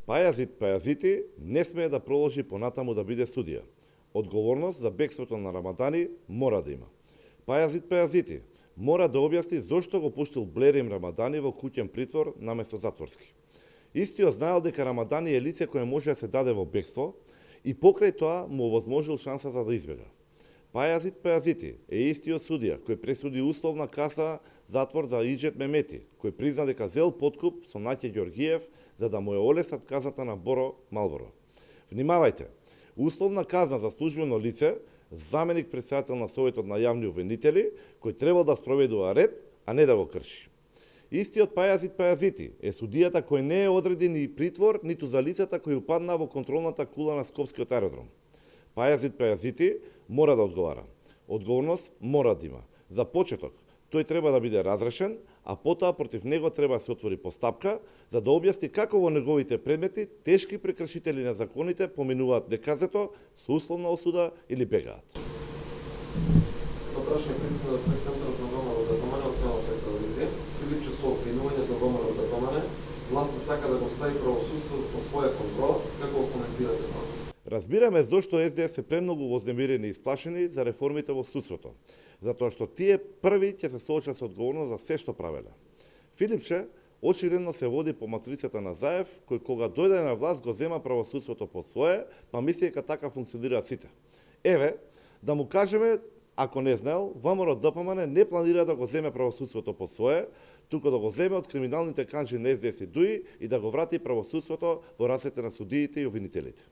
Пајазит не смее да продолжи понатаму да биде судија. Одговорност за бегството на Рамадани мора да има. Пајазит мора да објасни зошто го пуштил Блерим Рамадани во куќен притвор наместо затворски. Истиот знаел дека Рамадани е лице кое може да се даде во бегство и покрај тоа му овозможил шансата да избега. Пајазит е истиот судија кој пресуди условна казна затвор за Иџет Мемети, кој призна дека зел подкуп со Наќе Ѓоргиев за да му ја олеснат казната на Боро Малборо. Внимавајте, условна казна за службено лице, заменик претседател на Советот на јавни обвинители, кој требал да спроведува ред, а не да го крши. Истиот Пајазит е судијата кој не е одреди ни притвор, ниту за лицата кои упадна во контролната кула на Скопскиот аеродром. Пајазит мора да одговара. Одговорност мора да има. За почеток, тој треба да биде разрешен, а потоа против него треба да се отвори постапка за да објасни како во неговите предмети тешки прекршители на законите поминуваат деказето со условна осуда или бегаат. Прашање пристигна пред Центарот на ВМРО ДПМН од Каналната телевизија. Филипче со обвинување до ВМРО ДПМН, власта сака да го стави правосудството под своја контрола, како го коментирате тоа? Разбираме зошто СДС се премногу вознемирени и сплашени за реформите во судството, затоа што тие први ќе се соочат со одговорност за се што правеле. Филипче очигледно се води по матрицата на Заев, кој кога дојде на власт го зема правосудството под свое, па мисли дека така функционираат сите. Еве, да му кажеме, ако не знаел, ВМРО ДПМН не планира да го земе правосудството под свое, туку да го земе од криминалните канџи на СДС и ДУИ и да го врати правосудството во рацете на судиите и обвинителите.